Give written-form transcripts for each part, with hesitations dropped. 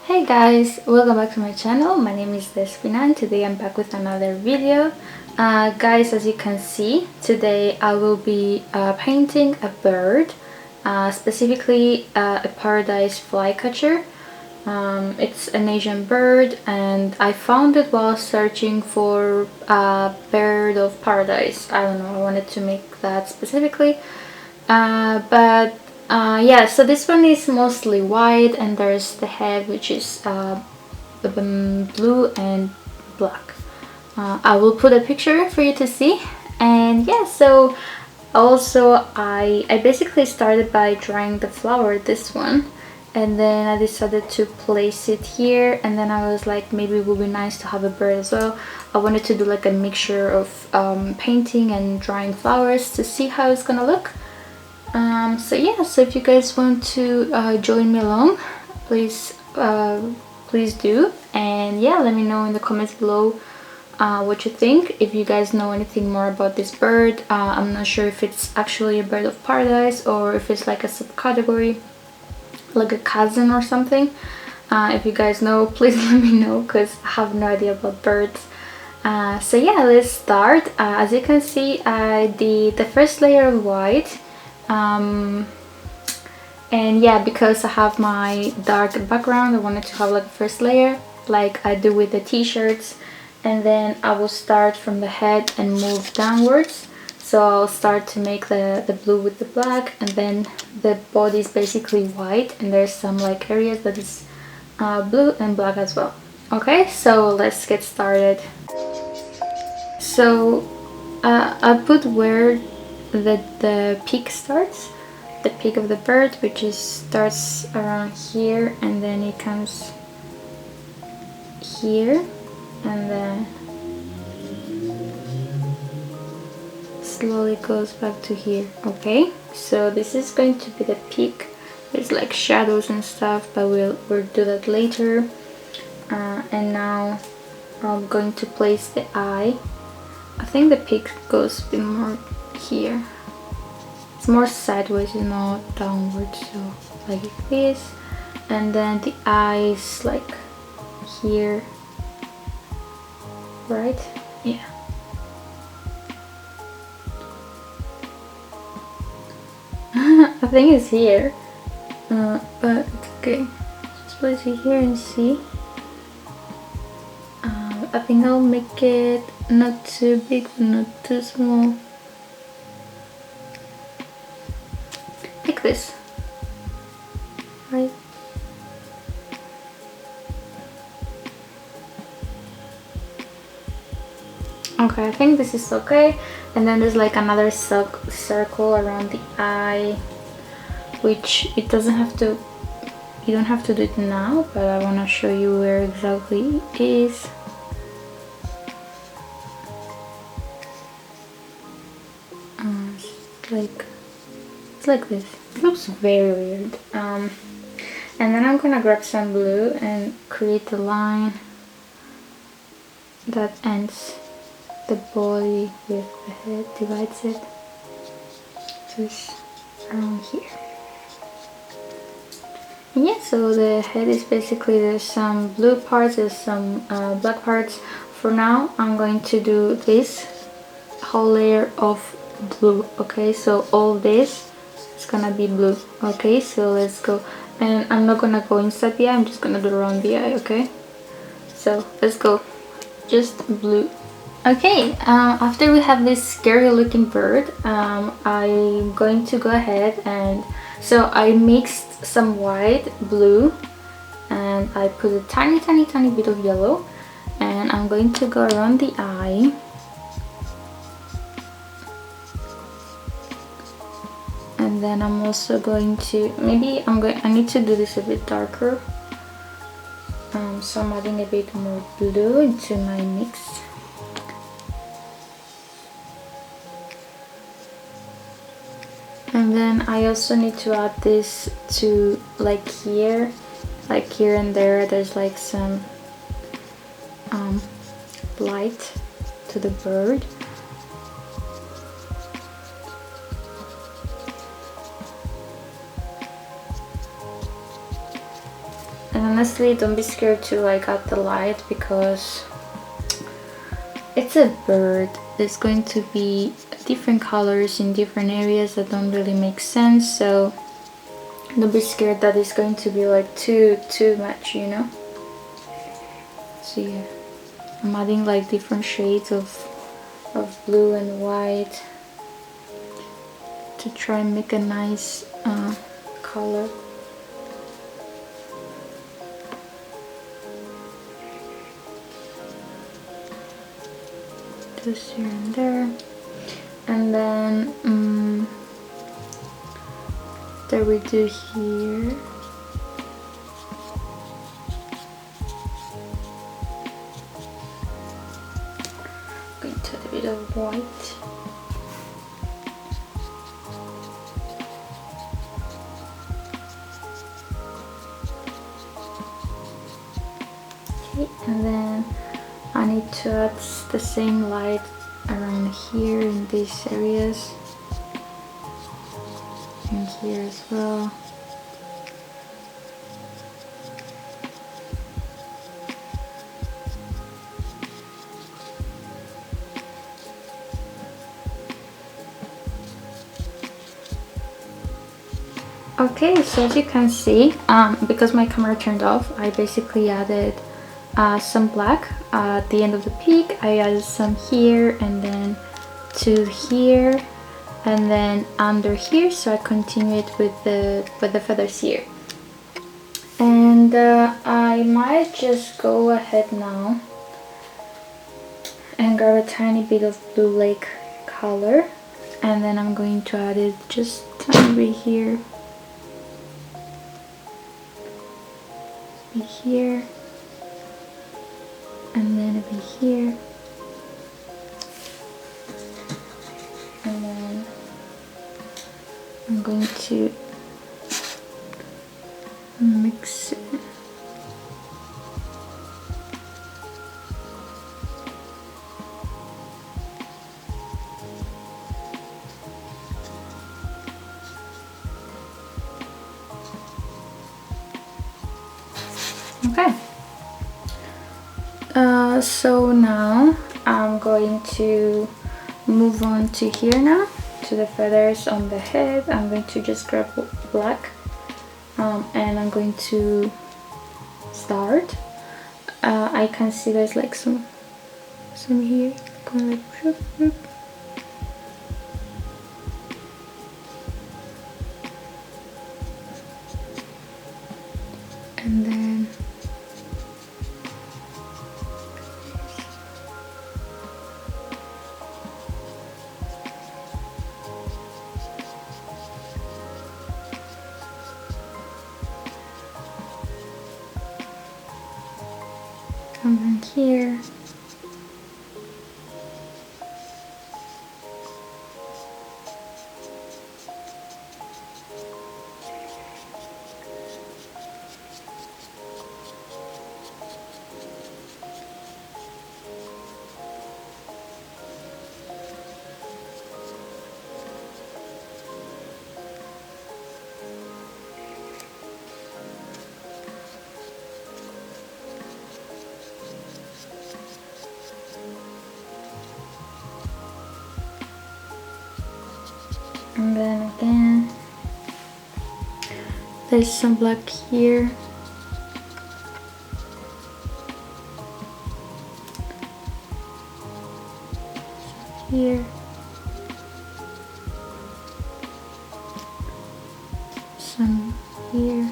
Hey guys, welcome back to my channel. My name is Despina and today I'm back with another video. Guys, as you can see, today I will be painting a bird, specifically a paradise flycatcher. It's an Asian bird and I found it while searching for a bird of paradise. I don't know, I wanted to make that specifically. Yeah, so this one is mostly white and there's the head which is blue and black. I will put a picture for you to see. And yeah, so also I basically started by drawing the flower, this one, and then I decided to place it here, and then I was like, maybe it would be nice to have a bird as well. I wanted to do like a mixture of painting and drawing flowers to see how it's gonna look. So yeah, so if you guys want to join me along, please do, and yeah, let me know in the comments below what you think. If you guys know anything more about this bird, I'm not sure if it's actually a bird of paradise or if it's like a subcategory, like a cousin or something. If you guys know, please let me know, because I have no idea about birds. So yeah, let's start. As you can see, I did the first layer of white. And yeah, because I have my dark background, I wanted to have like first layer like I do with the t-shirts, and then I will start from the head and move downwards. So I'll start to make the blue with the black, and then the body is basically white and there's some like areas that is blue and black as well. Okay, so let's get started. So I put where the peak starts, the peak of the bird, which is starts around here and then it comes here and then slowly goes back to here. Okay, so this is going to be the peak. There's like shadows and stuff, but we'll do that later. And now I'm going to place the eye. I think the peak goes a bit more here. It's more sideways, not downwards, so like this. And then the eyes like here, right? Yeah. I think it's here, but it's okay. Just place it here and see. I think I'll make it not too big but not too small, like this, right? Okay, I think this is okay. And then there's like another circle around the eye, which it doesn't have to, you don't have to do it now, but I want to show you where exactly it is. It's like this. It looks very weird. And then I'm gonna grab some blue and create a line that ends the body with the head, divides it just around here. And yeah, so the head is basically, there's some blue parts, there's some black parts. For now, I'm going to do this whole layer of blue. Okay, so all this is gonna be blue. Okay, so let's go. And I'm not gonna go inside the eye, I'm just gonna do around the eye. Okay, so let's go. Just blue. Okay, after we have this scary looking bird, I'm going to go ahead and, so I mixed some white, blue, and I put a tiny bit of yellow, and I'm going to go around the eye. And then I'm also going to, I need to do this a bit darker. So I'm adding a bit more blue into my mix. And then I also need to add this to like here and there, there's like some light to the bird. And then honestly, don't be scared to like add the light, because it's a bird. There's going to be different colors in different areas that don't really make sense, so don't be scared that it's going to be like too much, you know. So yeah, I'm adding like different shades of blue and white to try and make a nice color. Just here and there, and then there we do here. Going to add a bit of white. Okay, and then I need to add the same light around here in these areas, and here as well. Okay, so as you can see, because my camera turned off, I basically added some black at the end of the peak. I added some here, and then to here, and then under here, so I continue it with the feathers here. And I might just go ahead now and grab a tiny bit of blue lake color, and then I'm going to add it just a tiny bit here, here, and then a bit here, and then I'm going to mix it. Okay, so now I'm going to move on to here now, to the feathers on the head. I'm going to just grab black, and I'm going to start. I can see there's like some here going like whoop, whoop. And then come in here. And then again, there's some black here. Here. Some here.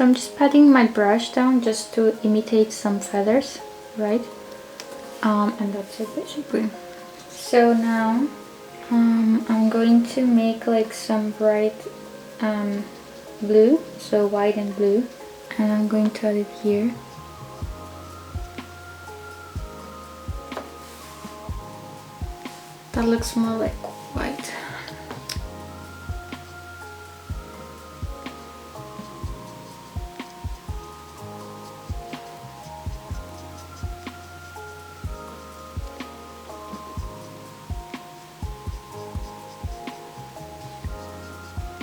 So I'm just patting my brush down just to imitate some feathers, right? And that's it basically. So now I'm going to make like some bright blue, so white and blue, and I'm going to add it here. That looks more like white.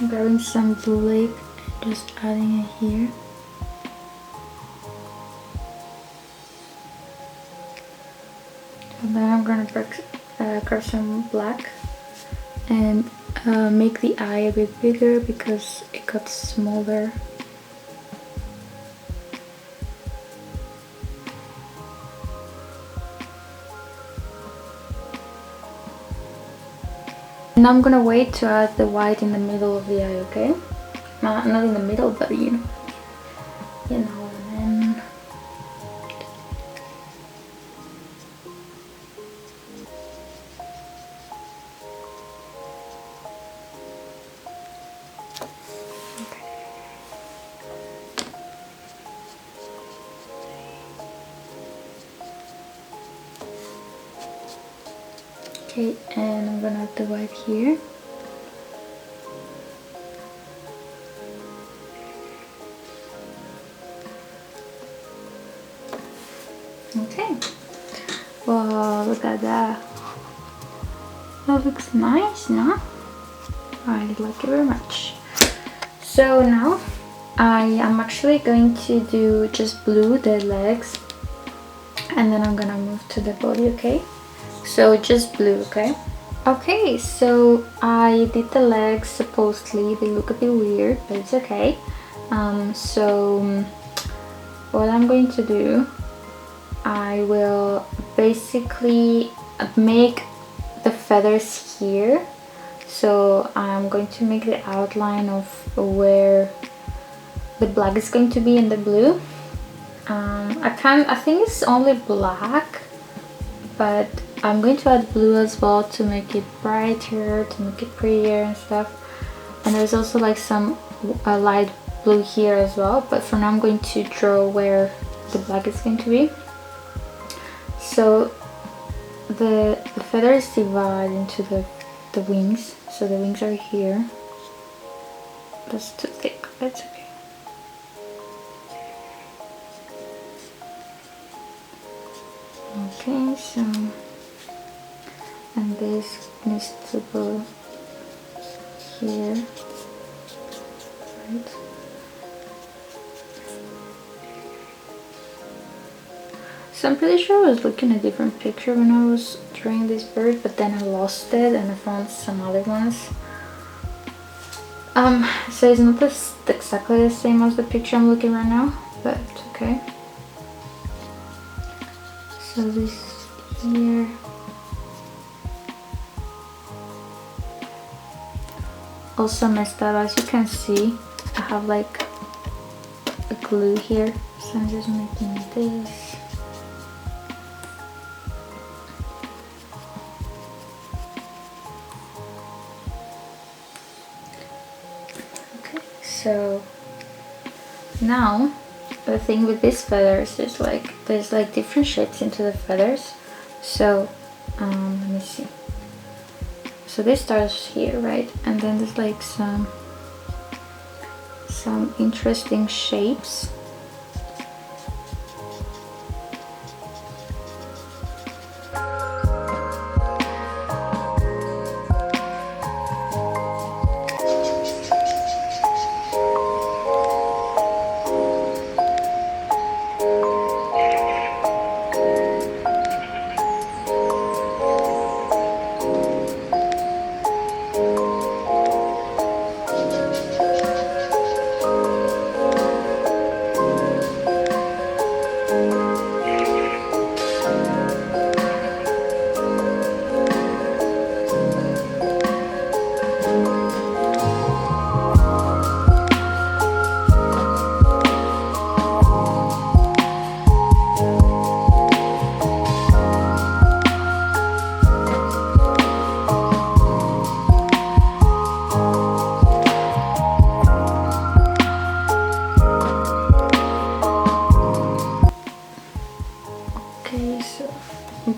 I'm grabbing some blue lake and just adding it here. And then I'm gonna grab some black and make the eye a bit bigger because it got smaller. And I'm gonna wait to add the white in the middle of the eye, okay? Not in the middle, but you know, and then okay, and I'm gonna add the white here. Okay, wow, look at that. That looks nice, no? I like it very much. So now I am actually going to do just blue, the legs, and then I'm gonna move to the body, okay? So just blue, okay? Okay, so I did the legs. Supposedly they look a bit weird, but it's okay. So what I'm going to do, I will basically make the feathers here. So I'm going to make the outline of where the black is going to be and the blue. I think it's only black, but I'm going to add blue as well to make it brighter, to make it prettier and stuff. And there's also like some light blue here as well, but for now I'm going to draw where the black is going to be. So the feathers divide into the wings. So the wings are here. That's too thick, that's okay. Okay, so, and this needs to go here, right? So I'm pretty sure I was looking at a different picture when I was drawing this bird, but then I lost it and I found some other ones. So it's not exactly the same as the picture I'm looking right now, but okay. So this here. Also messed up, as you can see, I have like a glue here, so I'm just making this. Okay, so now the thing with these feathers is like there's like different shapes into the feathers. So let me see. So this starts here, right? And then there's like some interesting shapes.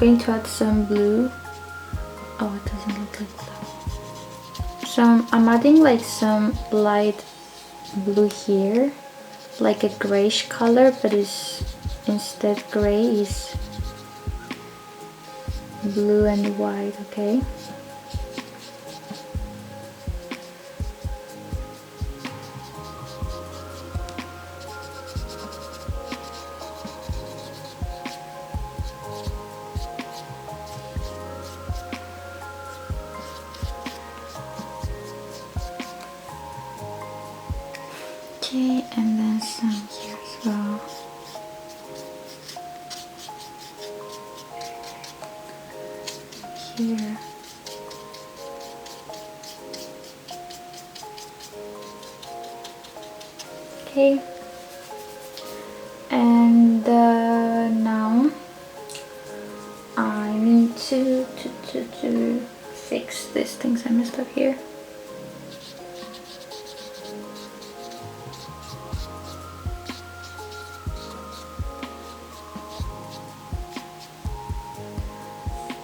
going to add some blue. Oh, it doesn't look like blue. So I'm adding like some light blue here, like a grayish color, but is instead gray is blue and white, okay? Okay, and then some here as well. Here. Okay. And now I need to fix these things I messed up here.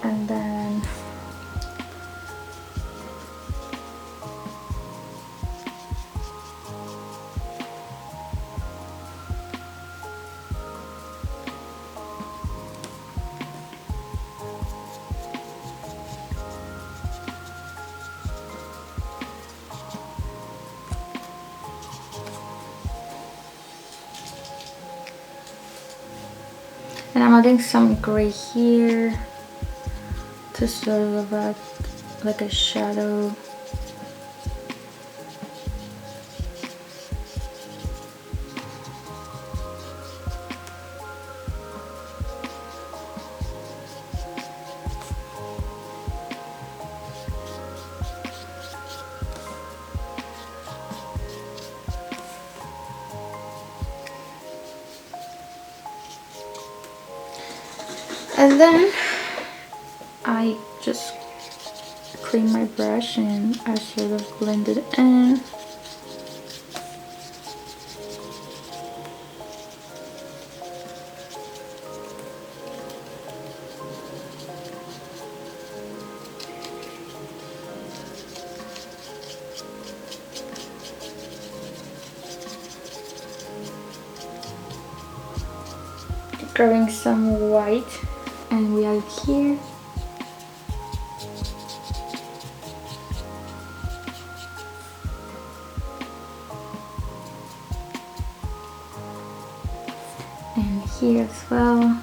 And then I'm adding some gray here to sort of add like a shadow. And then I just clean my brush and I sort of blend it in. Grabbing some white and we add it here. And here as well.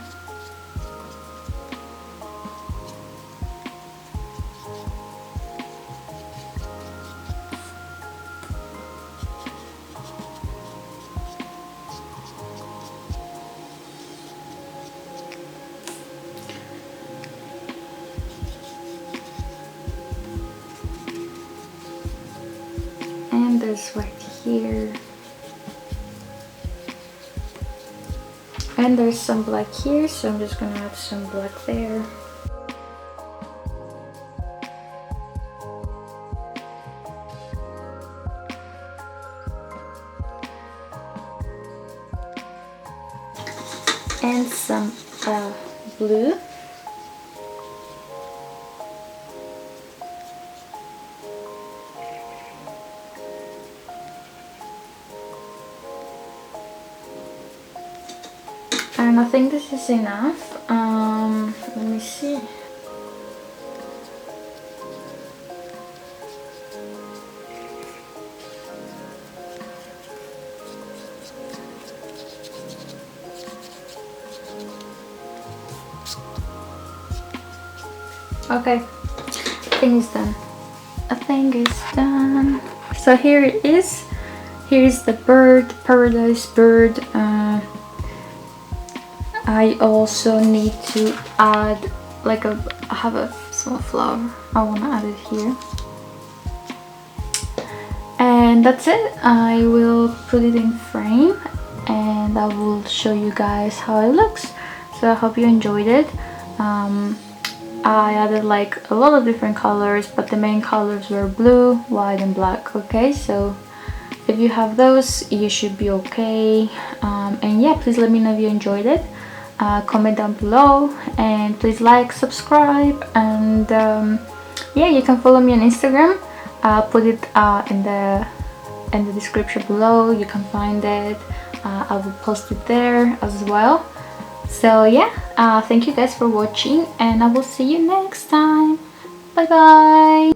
And there's white here. And there's some black here, so I'm just gonna add some black there. And some blue. And I think this is enough. Let me see. Okay, I think it's done. I think it's done. So here it is. Here's the bird, paradise bird. I also need to add like I have a small flower. I want to add it here. And that's it. I will put it in frame and I will show you guys how it looks. So I hope you enjoyed it. I added like a lot of different colors, but the main colors were blue, white and black. Okay, so if you have those, you should be okay. And yeah, please let me know if you enjoyed it. comment down below, and please like, subscribe, and yeah, you can follow me on Instagram. I'll put it in the description below. You can find it. I will post it there as well. So yeah, thank you guys for watching, and I will see you next time. Bye bye.